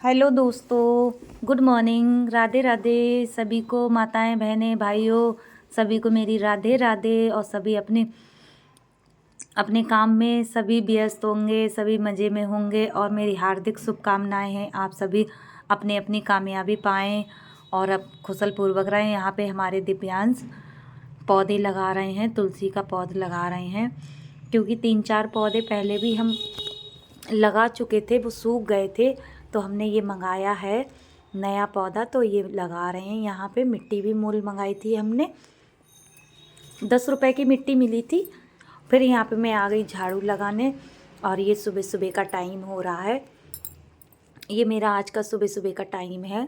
Hello दोस्तों, good morning. Radhe Radhe सभी को, माताएं बहनें भाइयों सभी को मेरी राधे राधे। और सभी अपने अपने काम में सभी व्यस्त होंगे, सभी मज़े में होंगे और मेरी हार्दिक शुभकामनाएं हैं आप सभी अपनी अपनी कामयाबी पाएं और अब कुशलपूर्वक रहें। यहाँ पे हमारे दिव्यांश पौधे लगा रहे हैं, तुलसी का पौधा लगा रहे हैं, क्योंकि 3-4 पौधे पहले भी हम लगा चुके थे, वो सूख गए थे, तो हमने ये मंगाया है नया पौधा, तो ये लगा रहे हैं। यहाँ पे मिट्टी भी मोल मंगाई थी हमने, 10 रुपए की मिट्टी मिली थी। फिर यहाँ पे मैं आ गई झाड़ू लगाने और ये सुबह सुबह का टाइम हो रहा है, ये मेरा आज का सुबह सुबह का टाइम है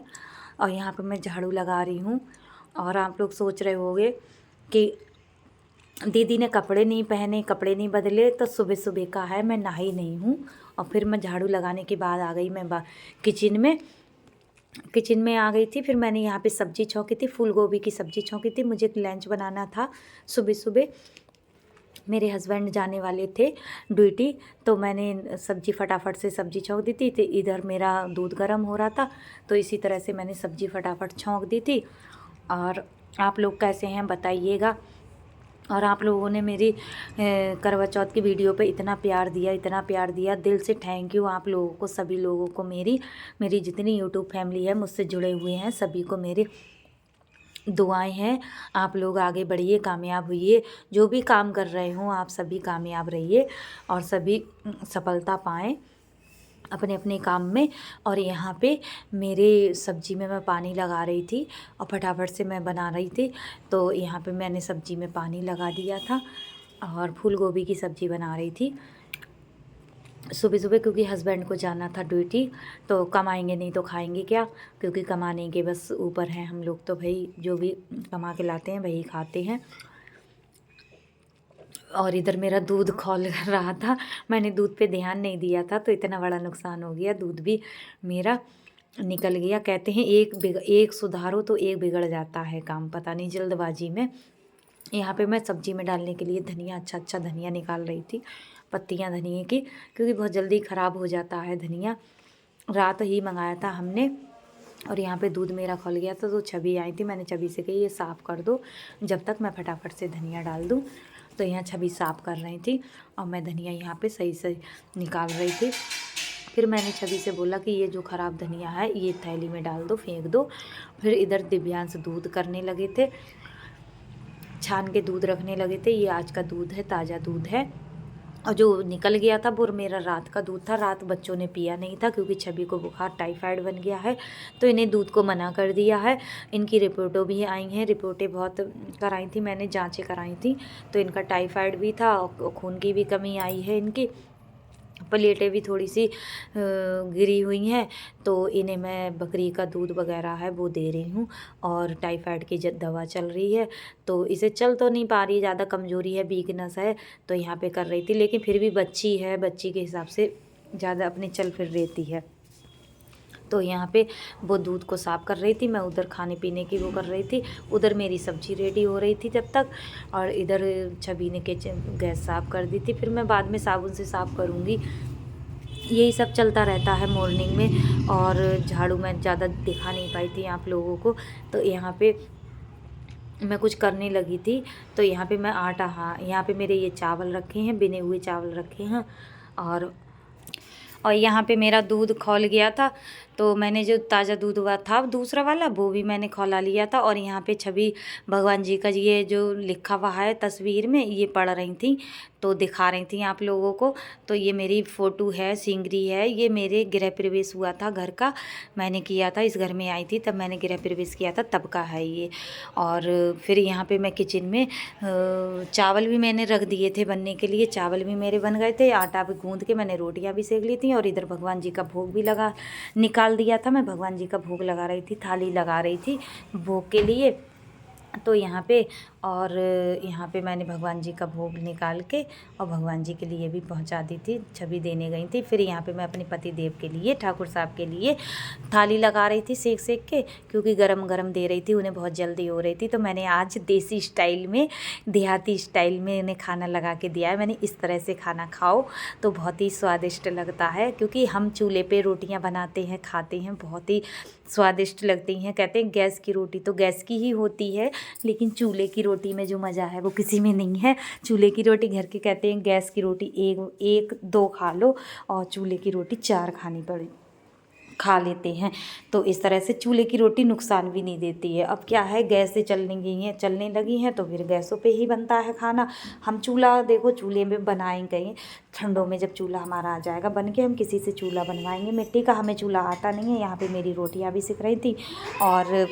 और यहाँ पे मैं झाड़ू लगा रही हूँ। और आप लोग सोच रहे होंगे कि दीदी ने कपड़े नहीं पहने, कपड़े नहीं बदले, तो सुबह सुबह का है, मैं नहाई नहीं हूँ। और फिर मैं झाड़ू लगाने के बाद आ गई मैं किचन में आ गई थी। फिर मैंने यहाँ पे सब्ज़ी छौंकी थी, फूल गोभी की सब्ज़ी छौंकी थी। मुझे लंच बनाना था सुबह सुबह, मेरे हस्बैंड जाने वाले थे ड्यूटी, तो मैंने सब्ज़ी फटाफट से सब्ज़ी छौंक दी थी। तो इधर मेरा दूध गर्म हो रहा था, तो इसी तरह से मैंने सब्ज़ी फटाफट छौंक दी थी। और आप लोग कैसे हैं बताइएगा। और आप लोगों ने मेरी करवा चौथ की वीडियो पे इतना प्यार दिया, दिल से थैंक यू आप लोगों को, सभी लोगों को। मेरी जितनी यूट्यूब फैमिली है, मुझसे जुड़े हुए हैं, सभी को मेरे दुआएं हैं। आप लोग आगे बढ़िए, कामयाब होइए, जो भी काम कर रहे हो आप सभी कामयाब रहिए और सभी सफलता पाएँ अपने अपने काम में। और यहाँ पे मेरे सब्ज़ी में मैं पानी लगा रही थी और फटाफट से मैं बना रही थी, तो यहाँ पे मैंने सब्ज़ी में पानी लगा दिया था और फूल गोभी की सब्ज़ी बना रही थी सुबह सुबह, क्योंकि हस्बैंड को जाना था ड्यूटी, तो कमाएंगे नहीं तो खाएंगे क्या, क्योंकि कमाने के बस ऊपर हैं हम लोग, तो भाई जो भी कमा के लाते हैं वही खाते हैं। और इधर मेरा दूध खौल रहा था, मैंने दूध पे ध्यान नहीं दिया था, तो इतना बड़ा नुकसान हो गया, दूध भी मेरा निकल गया। कहते हैं एक सुधारो तो एक बिगड़ जाता है काम, पता नहीं जल्दबाजी में। यहाँ पे मैं सब्ज़ी में डालने के लिए धनिया, अच्छा धनिया निकाल रही थी, पत्तियाँ धनिए की, क्योंकि बहुत जल्दी ख़राब हो जाता है धनिया। रात ही मंगाया था हमने। और यहाँ पे दूध मेरा खौल गया था, तो छवि आई थी, मैंने छवि से कही ये साफ़ कर दो जब तक मैं फटाफट से धनिया डाल दूँ। तो यहाँ छवि साफ़ कर रही थी और मैं धनिया यहाँ पे सही से निकाल रही थी। फिर मैंने छवि से बोला कि ये जो ख़राब धनिया है ये थैली में डाल दो, फेंक दो। फिर इधर दिव्यांश दूध करने लगे थे, छान के दूध रखने लगे थे। ये आज का दूध है, ताज़ा दूध है। और जो निकल गया था वो मेरा रात का दूध था, रात बच्चों ने पिया नहीं था, क्योंकि छवि को बुखार टाइफाइड बन गया है, तो इन्हें दूध को मना कर दिया है। इनकी रिपोर्टों भी आई हैं, रिपोर्टें बहुत कराई थी मैंने, जांचें कराई थी, तो इनका टाइफाइड भी था और खून की भी कमी आई है, इनकी प्लेटें भी थोड़ी सी गिरी हुई हैं, तो इन्हें मैं बकरी का दूध वगैरह है वो दे रही हूँ। और टाइफाइड की दवा चल रही है, तो इसे चल तो नहीं पा रही, ज़्यादा कमज़ोरी है, वीकनेस है, तो यहाँ पे कर रही थी। लेकिन फिर भी बच्ची है, बच्ची के हिसाब से ज़्यादा अपने चल फिर रहती है, तो यहाँ पे वो दूध को साफ़ कर रही थी, मैं उधर खाने पीने की वो कर रही थी, उधर मेरी सब्ज़ी रेडी हो रही थी जब तक। और इधर छवि ने किचन गैस साफ़ कर दी थी, फिर मैं बाद में साबुन से साफ़ करूँगी। यही सब चलता रहता है मॉर्निंग में। और झाड़ू मैं ज़्यादा दिखा नहीं पाई थी आप लोगों को, तो यहाँ पे मैं कुछ करने लगी थी। तो यहाँ पे मैं आटा, हाँ यहाँ पे मेरे ये चावल रखे हैं, बिने हुए चावल रखे हैं। और यहाँ पे मेरा दूध खौल गया था, तो मैंने जो ताज़ा दूध हुआ था दूसरा वाला वो भी मैंने खौला लिया था। और यहाँ पे छवि भगवान जी का ये जो लिखा हुआ है तस्वीर में ये पढ़ रही थी, तो दिखा रही थी आप लोगों को। तो ये मेरी फ़ोटो है, सिंगरी है, ये मेरे गृह प्रवेश हुआ था घर का, मैंने किया था, इस घर में आई थी तब मैंने गृह प्रवेश किया था, तब का है ये। और फिर यहाँ पे मैं किचन में चावल भी मैंने रख दिए थे बनने के लिए, चावल भी मेरे बन गए थे, आटा भी गूँध के मैंने रोटियाँ भी सेक ली थी। और इधर भगवान जी का भोग भी निकाल दिया था, मैं भगवान जी का भोग लगा रही थी, थाली लगा रही थी भोग के लिए। तो यहाँ पे और यहाँ पे मैंने भगवान जी का भोग निकाल के और भगवान जी के लिए भी पहुँचा दी थी, छवि देने गई थी। फिर यहाँ पे मैं अपने पति देव के लिए, ठाकुर साहब के लिए थाली लगा रही थी सेक सेक के, क्योंकि गरम गरम दे रही थी, उन्हें बहुत जल्दी हो रही थी। तो मैंने आज देसी स्टाइल में, देहाती स्टाइल में उन्हें खाना लगा के दिया है। मैंने इस तरह से खाना खाओ तो बहुत ही स्वादिष्ट लगता है, क्योंकि हम चूल्हे पे रोटियाँ बनाते हैं, खाते हैं, बहुत ही स्वादिष्ट लगती हैं। कहते हैं गैस की रोटी तो गैस की ही होती है, लेकिन चूल्हे की रोटी में जो मज़ा है वो किसी में नहीं है। चूल्हे की रोटी घर के कहते हैं गैस की रोटी एक दो खा लो और चूल्हे की रोटी 4 खानी पड़े खा लेते हैं। तो इस तरह से चूल्हे की रोटी नुकसान भी नहीं देती है। अब क्या है, गैस से चलने लगी हैं तो फिर गैसों पे ही बनता है खाना। हम चूल्हा देखो, चूल्हे में बनाएंगे, ठंडों में जब चूल्हा हमारा आ जाएगा बन के, हम किसी से चूल्हा बनवाएंगे मिट्टी का। हमें चूल्हा आता नहीं है। यहाँ पे मेरी रोटियाँ भी सिक रही थी और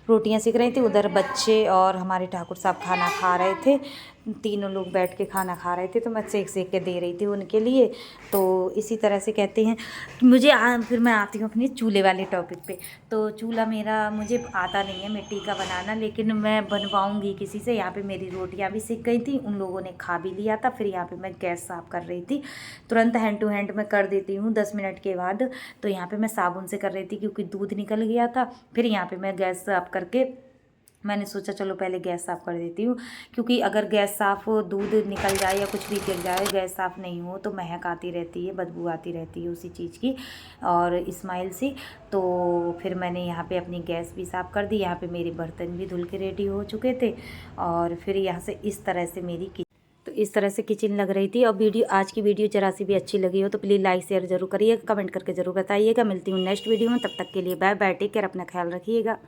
रोटियां सेक रही थी, उधर बच्चे और हमारे ठाकुर साहब खाना खा रहे थे। तीनों लोग बैठ के खाना खा रहे थे, तो मैं सेक सेक के दे रही थी उनके लिए। तो इसी तरह से कहते हैं फिर मैं आती हूँ अपने चूल्हे वाले टॉपिक पे। तो चूल्हा मेरा, मुझे आता नहीं है मिट्टी का बनाना, लेकिन मैं बनवाऊँगी किसी से। यहाँ पे मेरी रोटियाँ भी सिक गई थी, उन लोगों ने खा भी लिया था। फिर यहाँ पे मैं गैस साफ़ कर रही थी, तुरंत हैंड टू हैंड मैं कर देती हूँ 10 मिनट के बाद। तो यहाँ पे मैं साबुन से कर रही थी क्योंकि दूध निकल गया था। फिर यहाँ पे मैं गैस साफ़ करके मैंने सोचा चलो पहले गैस साफ़ कर देती हूँ, क्योंकि अगर गैस साफ़ हो, दूध निकल जाए या कुछ भी गिर जाए, गैस साफ़ नहीं हो तो महक आती रहती है, बदबू आती रहती है उसी चीज़ की और स्माइल सी। तो फिर मैंने यहाँ पे अपनी गैस भी साफ़ कर दी। यहाँ पे मेरे बर्तन भी धुल के रेडी हो चुके थे और फिर यहाँ से इस तरह से इस तरह से किचन लग रही थी। और आज की वीडियो जरा सी भी अच्छी लगी हो तो प्लीज़ लाइक शेयर जरूर करिएगा, कमेंट करके ज़रूर बताइएगा। मिलती हूँ नेक्स्ट वीडियो में, तब तक के लिए बाय बाय, टेक केयर, अपना ख्याल रखिएगा।